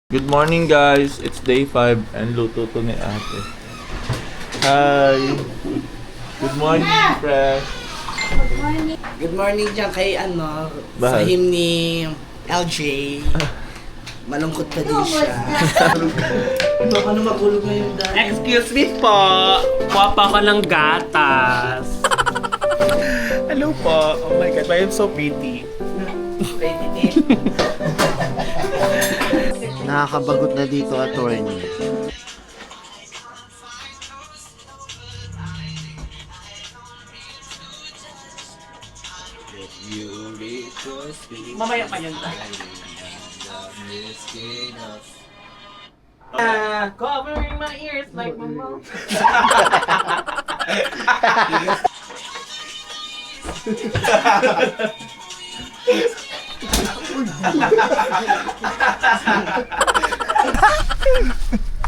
Good morning guys, it's day 5 and luto to ni ate. Hi! Good morning, Fresh! Good morning dyan kay Bahal. sahim ni LJ. Malungkot pa din siya. Baka na magulog ngayon dahil. Excuse me po, papa ko ng gatas. Hello po. Oh my God, I am so pretty. Nakakabagot na dito, attorney. Mamaya pa yan. Covering my ears like my mom.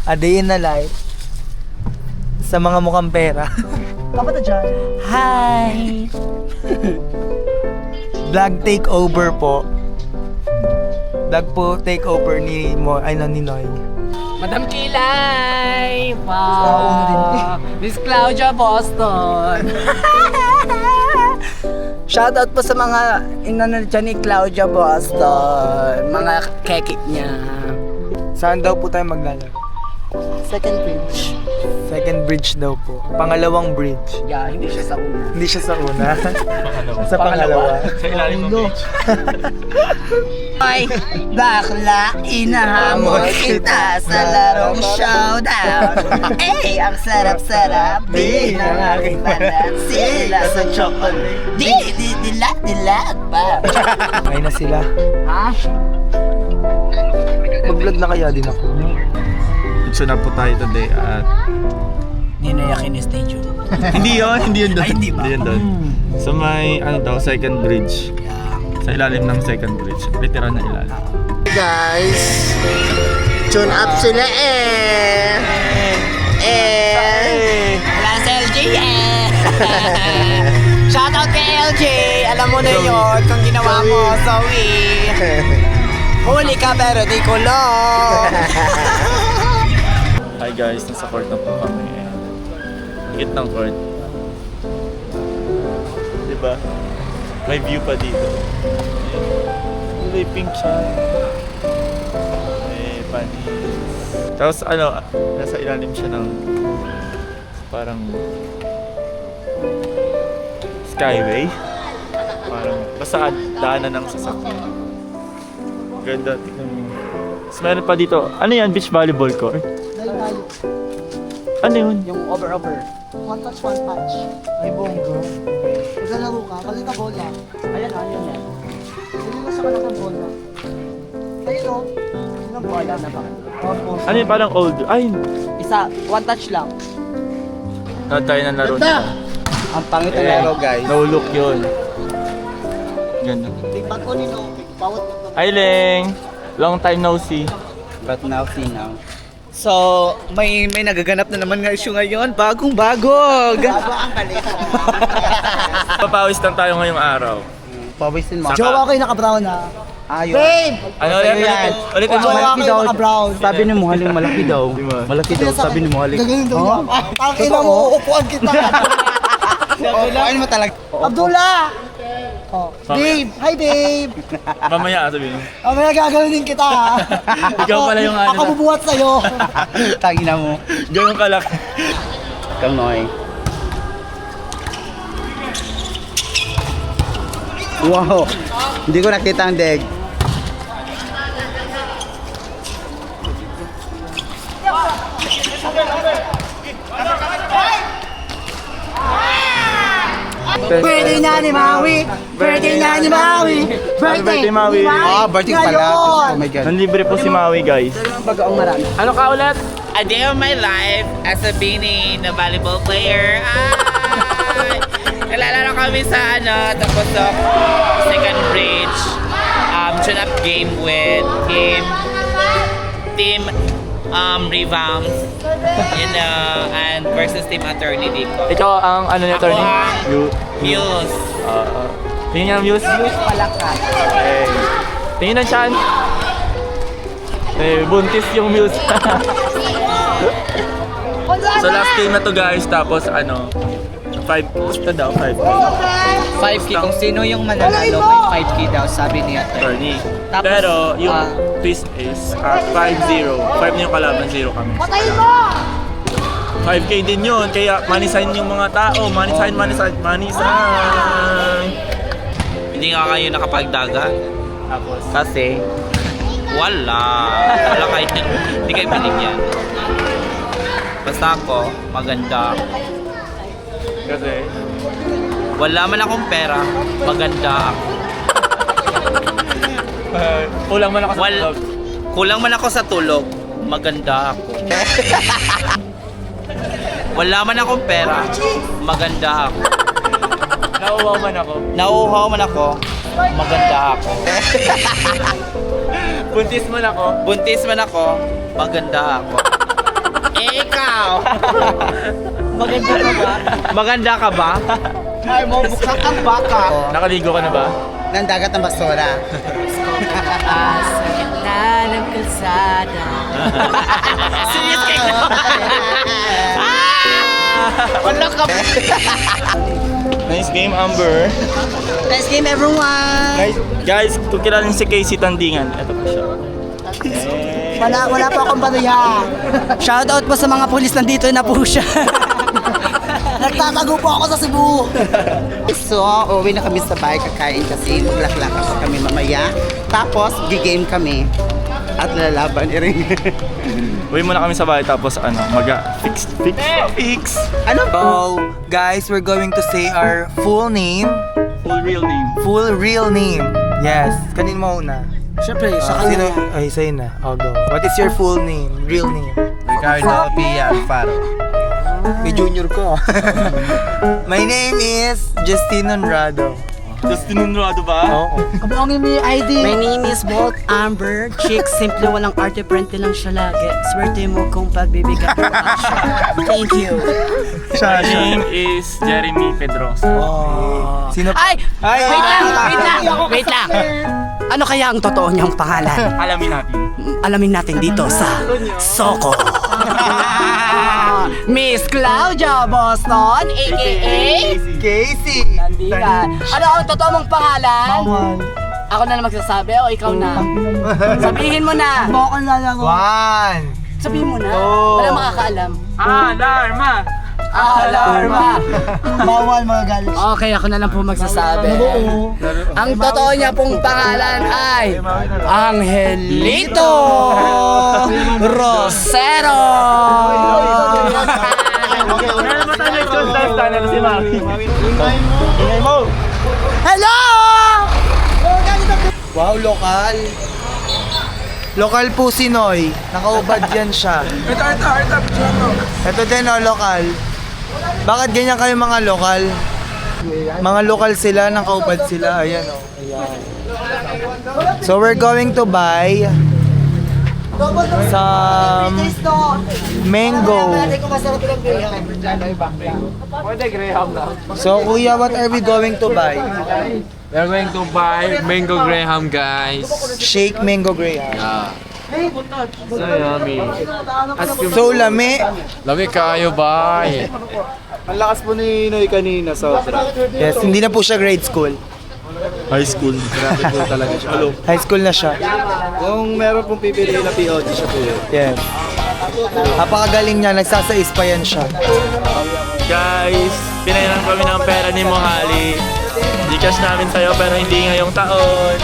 A day in the life sa mga mukhang pera. Kapata dyan. Hi! Vlog takeover po. Vlog po takeover ni Noy. Madam Kilay! Nauna din. Miss Claudia Boston! Shoutout po sa mga inano dyan ni Claudia Boston. Mga kekik niya. Saan daw po tayo maglalaro? Second bridge. Second bridge daw po. Pangalawang bridge. Yeah, hindi siya sa una. Hindi siya sa una. Pangalawa. Sa pangalawa. Sa ilalim ng beach. Ay, bakla, inahamon kita sa larong showdown. Eh, ang sarap-sarap din ang aking balat. Sila sa chocolate. Dilag pa. Ay na sila. Ha? Mag-vlog na kaya din ako. So na po tayo today at... Ninoyakin ni Stadium. hindi yun doon. Ay, hindi ba? Hindi yun doon. So may second bridge. Sa ilalim ng second bridge. Literal na ilalim. Guys, tune up sila Wala sa LJ Shoutout kay LJ. Alam mo na yun kung ginawa mo, Zoe. Huli ka pero di kulong. Hi guys, nasa court na po kami. Higit ng court. Diba? May view pa dito. May pink siya. May panis. Tapos nasa ilalim siya ng parang skyway. Parang basta daanan ng sasakyan. Ganda, tignan mo. Tapos meron pa dito, ano yan? Beach volleyball court? Ano yun? Yung over. One touch, one punch. Ay bongga. Maglalaro ka, kalit na bola. Ayan. Hindi mo sa kalit na bola. Ayun o. Yun ang bola na ba? Ano yun? Parang old. Ay, Isa, one touch lang. tayo ng laro nila. Ang pangit ang laro guys. No look yun. Ganda. Big bag ko nino. Bawat Hi Leng! Long time no see. But now see now. So, may nagaganap na naman nga issue ngayon. Bagong-bago. bago ang kalit. Papawis lang tayo ngayong araw. Pawisin mo. Jowa ko yung naka-brown na. Ayun. Babe! Ano ulit? Ulit mo. Jowa ko yung naka-brown. Sabi ni Muhaling malaki daw. Malaki daw. Sabi ni Muhaling. Gagaling daw niya. Tangina mo, uupuan kita. Ano mo talaga? Abdullah! Oh. Babe! Hi, babe! Mamaya sabihin. Mamaya gagawin kita. Ikaw pala yung ano Ako na- bubuhat sa'yo. Tangina mo. Ganun kalaki. Kang Noy. Wow. Hindi ko nakita ang deg. Birthday na ni Maui! Birthday na ni Maui! birthday, Maui. Ah, birthday pala. Ngayon! Oh my God. Nanlibre po si Maui guys. Bagaong marami. Ano ka ulit? A day of my life as a Bini na volleyball player. Nalalaro kami sa tapos second bridge. Tune-up game with team revamps and versus team attorney Dico. Ikaw ang ano ni attorney? Ako Muse. Tingnan niya ang views. Palakat. Okay. Tingnan ang chan. Eh, buntis yung Muse. So last game na to guys, tapos ano, 5, basta daw, 5K. 5K. Kung sino yung mananalo, may 5K daw, sabi ni Ate. Attorney. Tapos, Pero yung twist is 5-0. 5 na yung kalaban, 0 kami. 5K din yun, kaya money sign yung mga tao. Money sign, money sign, money sign. Hindi nga kayo nakapagdagat. Tapos, Kasi, wala kayo, hindi kayo binigyan. Basta ako, maganda. kasi, Wala man akong pera, maganda ako. kulang man ako sa vlog. Kulang man ako sa tulog, maganda ako. Wala man akong pera, maganda ako. Nauuhaw man ako. Nauuhaw man ako, maganda ako. Buntis man ako. Buntis man ako, maganda ako. Eh, ikaw! Maganda ka ba? Maganda ka ba? Ay, mo buksan ang baka. Nakaligo ka na ba? Ng dagat ng basura. Sa gitna ng kalsada. Serious kayo? Wala ka ba? Nice game, Amber. Nice game, everyone! Guys, kung kilala niyo si Casey Tandingan, ito po siya. Wala pa akong panuya. Shoutout po sa mga pulis, nandito na po siya. Nagtatago po ako sa Cebu. So, uwi na kami sa bahay kakain kasi maglaklakan pa kami mamaya. Tapos, gigame kami. At lalaban rin. Uwi muna kami sa bahay tapos ano, fix. Ano? So, guys, we're going to say our full name. Full real name. Full real name. Yes. Kanin mo una. Siyempre, Sino? Ay, sa'yo na. I'll go. What is your full name? Real name? Ricardo P. Alfaro. May junior ko. My name is Justin Honrado. Justin Honrado ba? Oo. Kabangin mo yung ID. My name is Walt Amber. Chick, simple walang arte, prente lang siya lagi. Swerte mo kung pagbibigay ko siya. Thank you. My name is Jeremy Pedrosa. Oh. Sino pa? Ay! Wait lang! Ano kaya ang totoo niyang pangalan? Alamin natin. Alamin natin dito sa Soko. Miss Claudia Boston, a.k.a. Casey. Nandila. Ano ang totoo mong pangalan? Bawal. Ako na lang magsasabi o ikaw na? Sabihin mo na. Baka lalago. One. Sabihin mo na. Oh. Wala makakaalam. Alarma! Alarma! Bawal mga galis. Okay, ako na lang po magsasabi. Ang totoo niya pong pangalan ay Angelito Rosero! Hello! Wow, lokal. Lokal po si Noy. Nakaubad yan siya. Ito din, oh, lokal. Bakit ganyan kayo mga lokal? Mga lokal sila, nakaubad sila. Ayan, oh. Ayan. So we're going to buy some mango. So kuya, what are we going to buy? We're going to buy mango graham, guys. Shake mango graham. So yummy. So lami. Lami kayo, bye. Ang lakas po ni Noy kanina, sobra. Yes, hindi na po siya grade school. High school. Grabe po talaga siya. Hello. High school na siya. Kung meron pong pipili na POD siya po yun. Yes. Napakagaling niya, nagsasais pa yan siya. Guys, pinailan kami ng pera ni Mohali. Gcash namin sa'yo pero hindi ngayong taon.